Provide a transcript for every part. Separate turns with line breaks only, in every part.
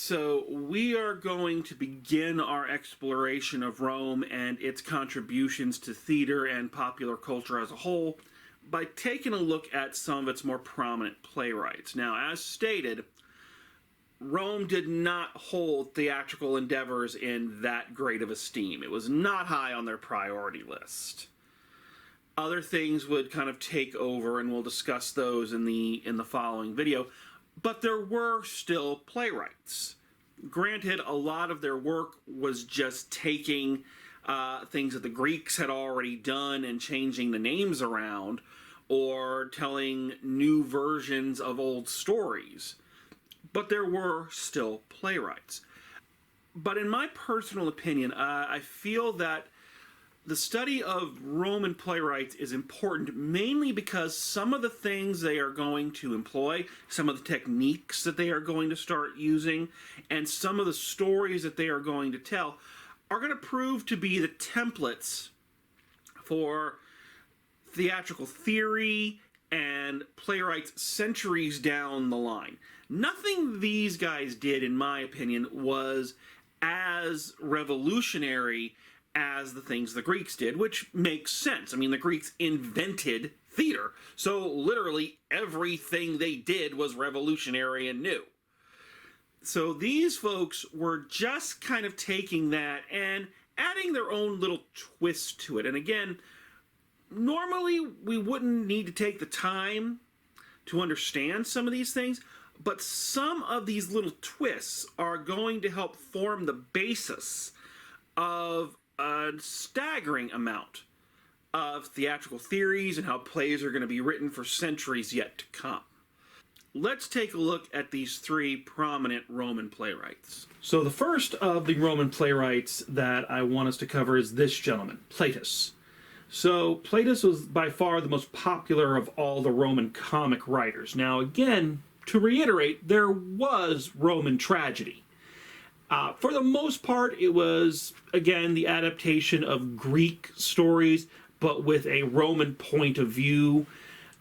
So we are going to begin our exploration of Rome and its contributions to theater and popular culture as a whole by taking a look at some of its more prominent playwrights. Now, as stated, Rome did not hold theatrical endeavors in that great of esteem. It was not high on their priority list. Other things would kind of take over, and we'll discuss those in the following video. But there were still playwrights. Granted, a lot of their work was just taking things that the Greeks had already done and changing the names around, or telling new versions of old stories. But there were still playwrights. But in my personal opinion, I feel that the study of Roman playwrights is important mainly because some of the things they are going to employ, some of the techniques that they are going to start using, and some of the stories that they are going to tell are going to prove to be the templates for theatrical theory and playwrights centuries down the line. Nothing these guys did, in my opinion, was as revolutionary as the things the Greeks did, which makes sense. I mean, the Greeks invented theater, so literally everything they did was revolutionary and new. So these folks were just kind of taking that and adding their own little twist to it. And again, normally we wouldn't need to take the time to understand some of these things, but some of these little twists are going to help form the basis of a staggering amount of theatrical theories and how plays are going to be written for centuries yet to come. Let's take a look at these three prominent Roman playwrights. So the first of the Roman playwrights that I want us to cover is this gentleman, Plato. So Plato was by far the most popular of all the Roman comic writers. Now again, to reiterate, there was Roman tragedy. For the most part, it was, again, the adaptation of Greek stories, but with a Roman point of view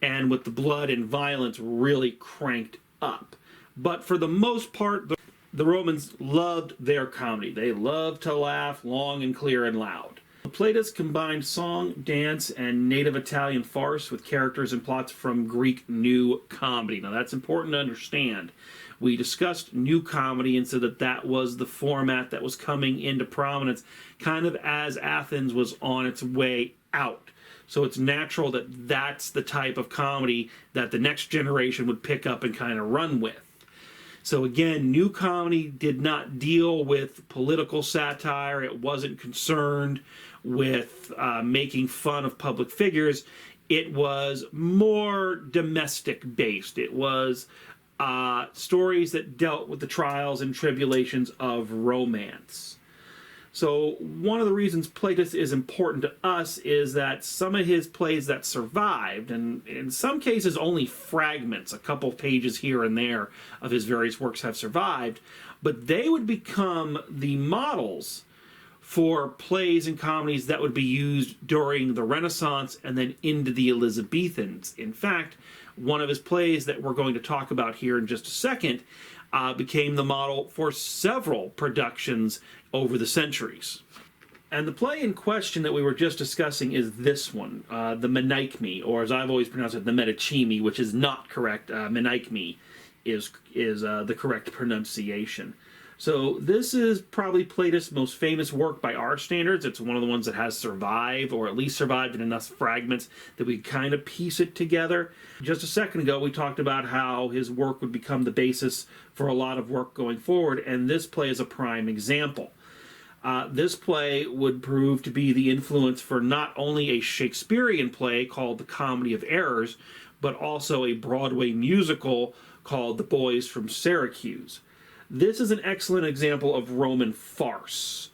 and with the blood and violence really cranked up. But for the most part, the Romans loved their comedy. They loved to laugh long and clear and loud. Plato's combined song, dance, and native Italian farce with characters and plots from Greek New Comedy. Now that's important to understand. We discussed New Comedy and said that that was the format that was coming into prominence kind of as Athens was on its way out. So it's natural that that's the type of comedy that the next generation would pick up and kind of run with. So again, New Comedy did not deal with political satire. It wasn't concerned with making fun of public figures. It was more domestic based. It was stories that dealt with the trials and tribulations of romance. So one of the reasons Plato is important to us is that some of his plays that survived, and in some cases only fragments, a couple pages here and there of his various works have survived, but they would become the models for plays and comedies that would be used during the Renaissance and then into the Elizabethans. In fact, one of his plays that we're going to talk about here in just a second became the model for several productions over the centuries. And the play in question that we were just discussing is this one, the Manic Me, or as I've always pronounced it, the Medici, which is not correct. Manic Me is the correct pronunciation. So this is probably Plato's most famous work by our standards. It's one of the ones that has survived, or at least survived in enough fragments that we kind of piece it together. Just a second ago, we talked about how his work would become the basis for a lot of work going forward, and this play is a prime example. This play would prove to be the influence for not only a Shakespearean play called The Comedy of Errors, but also a Broadway musical called The Boys from Syracuse. This is an excellent example of Roman farce.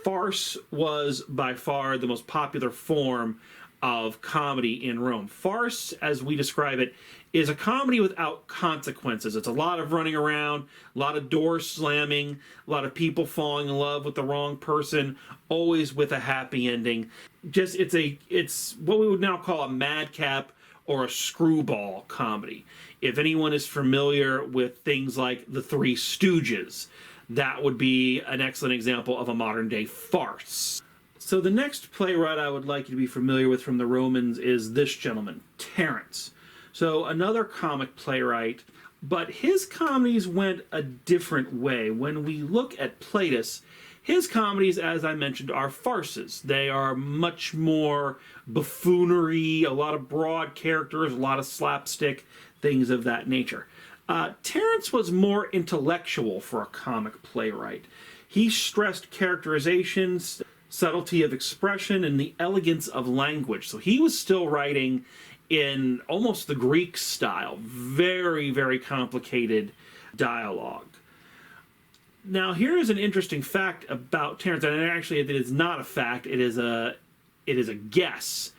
Farce was by far the most popular form of comedy in Rome. Farce, as we describe it, is a comedy without consequences. It's a lot of running around, a lot of doors slamming, a lot of people falling in love with the wrong person, always with a happy ending. It's what we would now call a madcap or a screwball comedy. If anyone is familiar with things like The Three Stooges, that would be an excellent example of a modern-day farce. So the next playwright I would like you to be familiar with from the Romans is this gentleman, Terence. So another comic playwright, but his comedies went a different way. When we look at Plato, his comedies, as I mentioned, are farces. They are much more buffoonery, a lot of broad characters, a lot of slapstick, things of that nature. Terence was more intellectual for a comic playwright. He stressed characterizations, subtlety of expression, and the elegance of language. So he was still writing in almost the Greek style, very, very complicated dialogue. Now, here is an interesting fact about Terence, and actually it is not a fact, it is a guess.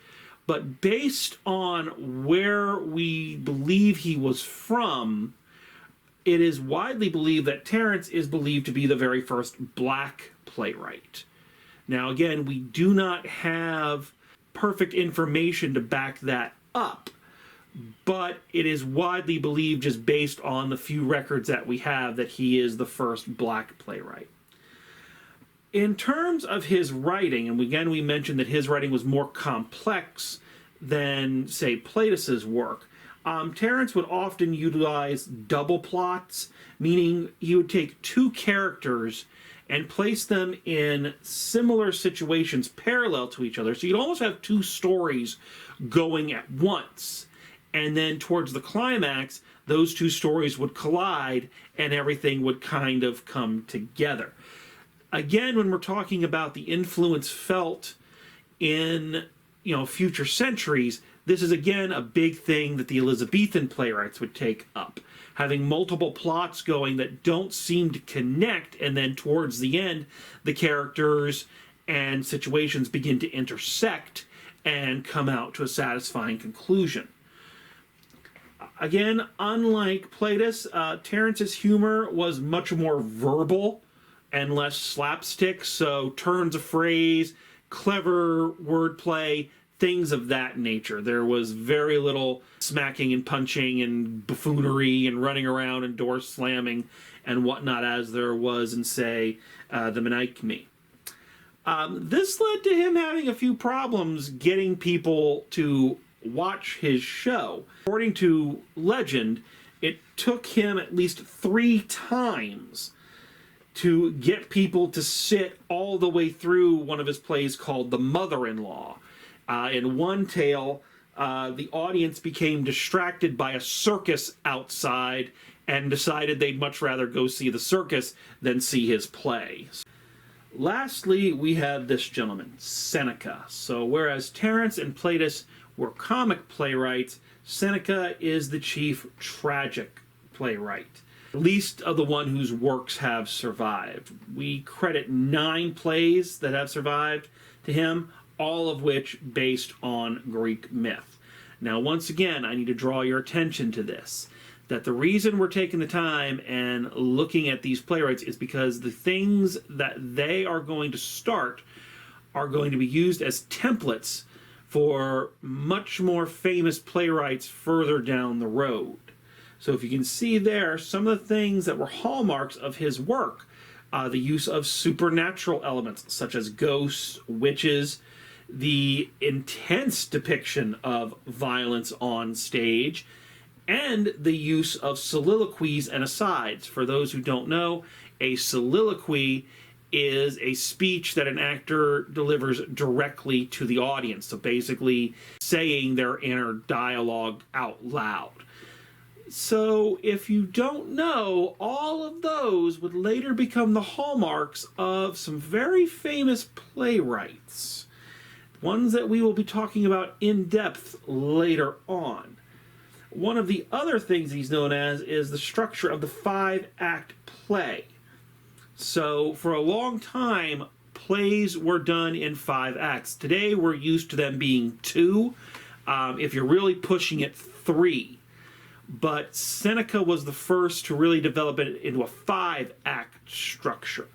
But based on where we believe he was from, it is widely believed that Terence is believed to be the very first black playwright. Now, again, we do not have perfect information to back that up, but it is widely believed, just based on the few records that we have, that he is the first black playwright. In terms of his writing, and again we mentioned that his writing was more complex than, say, Plato's work, Terence would often utilize double plots, meaning he would take two characters and place them in similar situations parallel to each other. So you'd almost have two stories going at once. And then towards the climax, those two stories would collide and everything would kind of come together. Again, when we're talking about the influence felt in, future centuries, this is again a big thing that the Elizabethan playwrights would take up. Having multiple plots going that don't seem to connect, and then towards the end, the characters and situations begin to intersect and come out to a satisfying conclusion. Again, unlike Plato's, Terence's humor was much more verbal and less slapstick, so turns of phrase, clever wordplay, things of that nature. There was very little smacking and punching and buffoonery and running around and door slamming and whatnot as there was in, say, the Manic Me. This led to him having a few problems getting people to watch his show. According to legend, it took him at least 3 times to get people to sit all the way through one of his plays called The Mother-in-Law. In one tale, the audience became distracted by a circus outside and decided they'd much rather go see the circus than see his play. Lastly, we have this gentleman, Seneca. So whereas Terence and Plato were comic playwrights, Seneca is the chief tragic playwright, at least of the one whose works have survived. We credit 9 plays that have survived to him, all of which based on Greek myth. Now, once again, I need to draw your attention to this, that the reason we're taking the time and looking at these playwrights is because the things that they are going to start are going to be used as templates for much more famous playwrights further down the road. So if you can see there, some of the things that were hallmarks of his work, the use of supernatural elements such as ghosts, witches, the intense depiction of violence on stage, and the use of soliloquies and asides. For those who don't know, a soliloquy is a speech that an actor delivers directly to the audience. So basically saying their inner dialogue out loud. So if you don't know, all of those would later become the hallmarks of some very famous playwrights. Ones that we will be talking about in depth later on. One of the other things he's known as is the structure of the 5-act play. So for a long time, plays were done in 5 acts. Today we're used to them being 2. If you're really pushing it, 3. But Seneca was the first to really develop it into a 5-act structure.